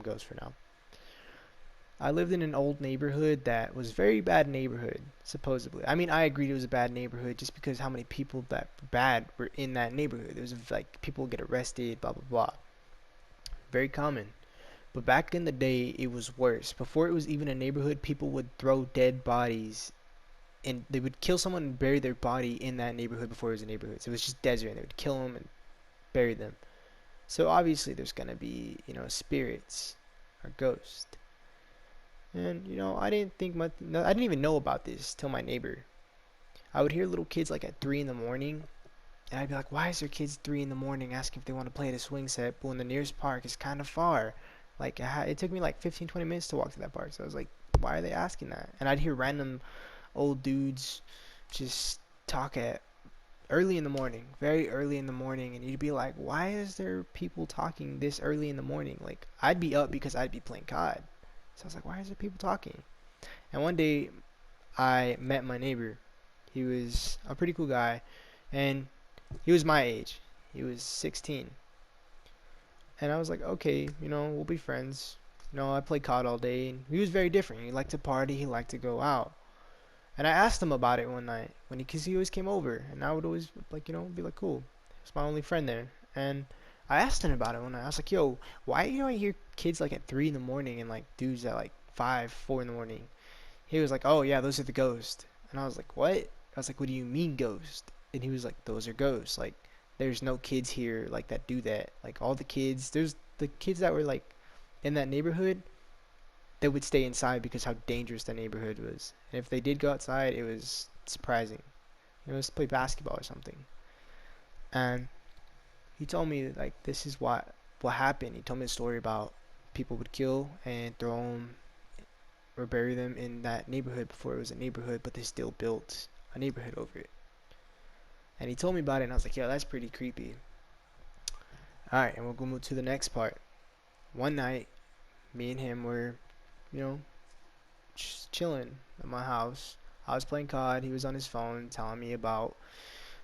ghost for now. I lived in an old neighborhood that was a very bad neighborhood, supposedly. I mean, I agreed it was a bad neighborhood just because how many people that were bad were in that neighborhood. There was like people would get arrested, blah blah blah. Very common. But back in the day, it was worse. Before it was even a neighborhood, people would throw dead bodies and they would kill someone and bury their body in that neighborhood before it was a neighborhood. So it was just desert, and they would kill them and bury them. So obviously, there's gonna be spirits or ghosts. And I didn't think much. No, I didn't even know about this till my neighbor. I would hear little kids like at 3 in the morning, and I'd be like, "Why is there kids 3 in the morning asking if they want to play at a swing set?" But when the nearest park is kind of far, like it took me like 15, 20 minutes to walk to that park. So I was like, "Why are they asking that?" And I'd hear random old dudes just talk at early in the morning, very early in the morning, and you'd be like, "Why is there people talking this early in the morning?" Like I'd be up because I'd be playing COD. So I was like, "Why is there people talking?" And one day I met my neighbor. He was a pretty cool guy, and he was my age. He was 16. And I was like, okay, we'll be friends. I played COD all day, and he was very different. He liked to party, he liked to go out. And I asked him about it one night because he always came over, and I would always like, be like, cool. He's my only friend there. And I asked him about it one night. I was like, yo, why do I hear kids like at 3 in the morning and like dudes at like 5, 4 in the morning? He was like, oh yeah, those are the ghosts. And I was like, what? I was like, what do you mean ghost? And he was like, those are ghosts. Like, there's no kids here like that do that. Like all the kids, there's the kids that were like in that neighborhood that would stay inside because how dangerous that neighborhood was. And if they did go outside, it was surprising. Let's play basketball or something. And he told me like this is what happened. He told me a story about people would kill and throw them or bury them in that neighborhood before it was a neighborhood, but they still built a neighborhood over it. And he told me about it, and I was like, yo, that's pretty creepy. All right, and we'll go move to the next part. One night, me and him were, you know, just chilling at my house. I was playing COD. He was on his phone telling me about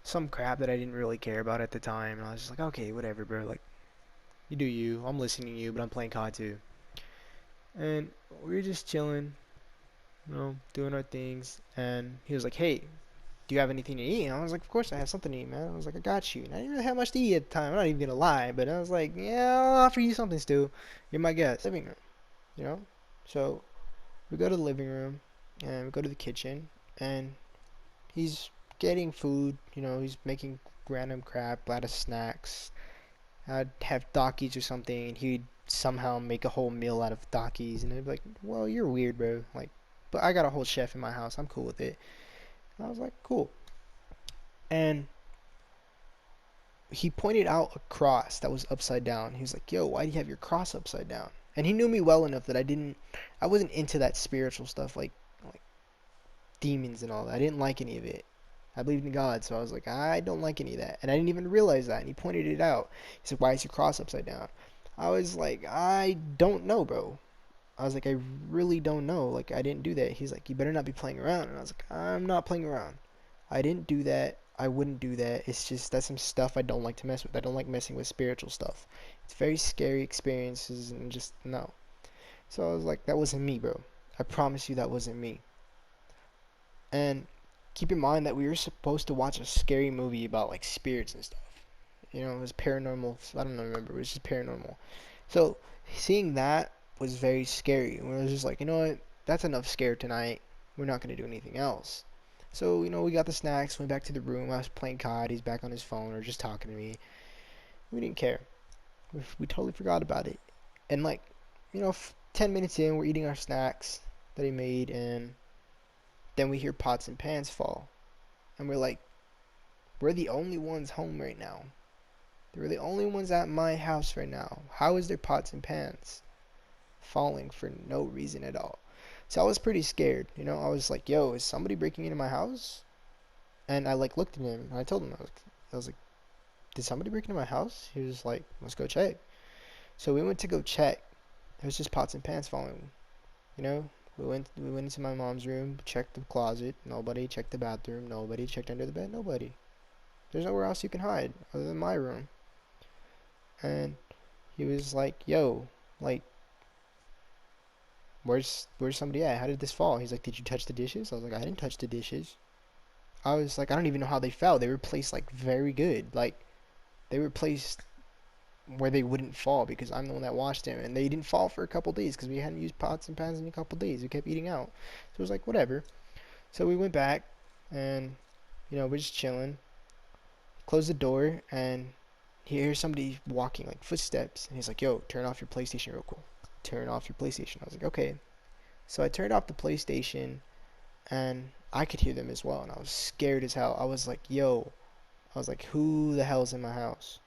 some crap that I didn't really care about at the time. And I was just like, okay, whatever, bro. Like, you do you. I'm listening to you, but I'm playing COD too. And we were just chilling, doing our things. And he was like, hey, do you have anything to eat? And I was like, of course I have something to eat, man. I was like, I got you. And I didn't really have much to eat at the time. I'm not even gonna lie, but I was like, yeah, I'll offer you something, Stu. You're my guest. Living room, you know. So we go to the living room and we go to the kitchen, and he's getting food. He's making random crap out of snacks. I'd have Takis or something, and he'd somehow make a whole meal out of Takis, and I'd be like, well, you're weird, bro. Like, but I got a whole chef in my house. I'm cool with it. And I was like, cool. And he pointed out a cross that was upside down. He was like, yo, why do you have your cross upside down? And he knew me well enough that I wasn't into that spiritual stuff like demons and all that. I didn't like any of it. I believed in God, so I was like, I don't like any of that. And I didn't even realize that. And he pointed it out. He said, why is your cross upside down? I was like, I don't know, bro. I was like, I really don't know. Like, I didn't do that. He's like, you better not be playing around. And I was like, I'm not playing around. I didn't do that. I wouldn't do that. It's just that's some stuff I don't like to mess with. I don't like messing with spiritual stuff. It's very scary experiences and just no. So I was like, that wasn't me, bro. I promise you that wasn't me. And keep in mind that we were supposed to watch a scary movie about like spirits and stuff. It was paranormal. I don't know, remember. It was just paranormal. So seeing that was very scary. We was just like, you know what? That's enough scare tonight. We're not gonna do anything else. So we got the snacks. Went back to the room. I was playing COD. He's back on his phone or just talking to me. We didn't care. We totally forgot about it. And like, 10 minutes in, we're eating our snacks that he made, and then we hear pots and pans fall, and we're like, we're the only ones home right now. We're the only ones at my house right now. How is there pots and pans falling for no reason at all? So I was pretty scared. I was like, yo, is somebody breaking into my house? And I like looked at him and I told him, I was like, did somebody break into my house? He was like, let's go check. So we went to go check. There's just pots and pans falling. You know, we went into my mom's room, checked the closet, nobody. Checked the bathroom, nobody. Checked under the bed, nobody. There's nowhere else you can hide other than my room. And he was like, yo, like, where's somebody at? How did this fall? He's like, did you touch the dishes? I was like, I didn't touch the dishes. I was like, I don't even know how they fell. They were placed like very good. Like they were placed where they wouldn't fall because I'm the one that washed them, and they didn't fall for a couple days because we hadn't used pots and pans in a couple days. We kept eating out, so it was like whatever. So we went back, and we're just chilling. Closed the door, and he hears somebody walking, like footsteps, and he's like, "Yo, turn off your PlayStation real quick. Turn off your PlayStation." I was like, "Okay." So I turned off the PlayStation, and I could hear them as well, and I was scared as hell. I was like, "Yo," I was like, "Who the hell's in my house?"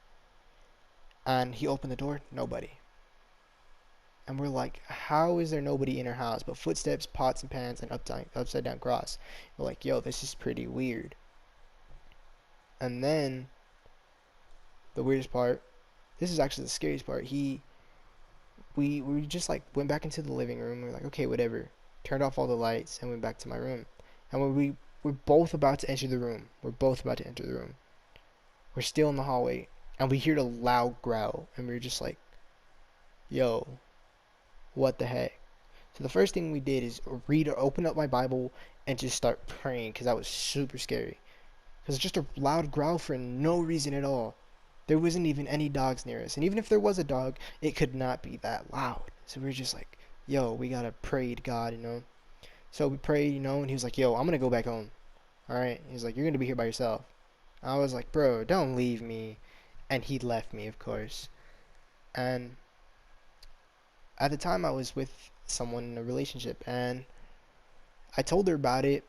And he opened the door, nobody. And we're like, how is there nobody in our house but footsteps, pots and pans, and upside down cross? We're like, yo, this is pretty weird. And then the weirdest part, this is actually the scariest part. We just like went back into the living room. We are like, okay, whatever. Turned off all the lights and went back to my room. And when we're both about to enter the room, we're still in the hallway, and we hear a loud growl, and we're just like, yo, what the heck? So the first thing we did is open up my Bible and just start praying because that was super scary. Because it's just a loud growl for no reason at all. There wasn't even any dogs near us, and even if there was a dog, it could not be that loud. So we were just like, "Yo, we gotta pray to God." So we prayed, and he was like, "Yo, I'm gonna go back home. All right." He's like, "You're gonna be here by yourself." I was like, "Bro, don't leave me," and he left me, of course. And at the time, I was with someone in a relationship, and I told her about it,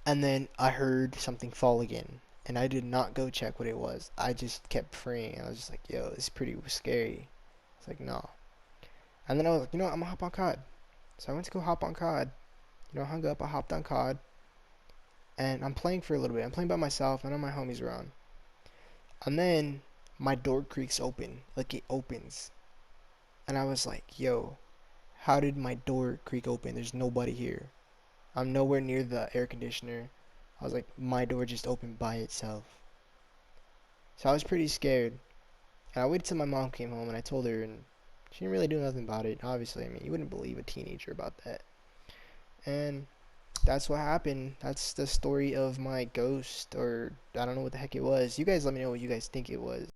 and then I heard something fall again. And I did not go check what it was. I just kept praying. And I was just like, yo, this is pretty scary. It's like, no. And then I was like, I'm going to hop on COD. So I went to go hop on COD. Hung up. I hopped on COD. And I'm playing for a little bit. I'm playing by myself. I know my homies around. And then my door creaks open. Like it opens. And I was like, yo, how did my door creak open? There's nobody here. I'm nowhere near the air conditioner. I was like, my door just opened by itself. So I was pretty scared. And I waited till my mom came home and I told her, and she didn't really do nothing about it. Obviously, I mean, you wouldn't believe a teenager about that. And that's what happened. That's the story of my ghost, or I don't know what the heck it was. You guys let me know what you guys think it was.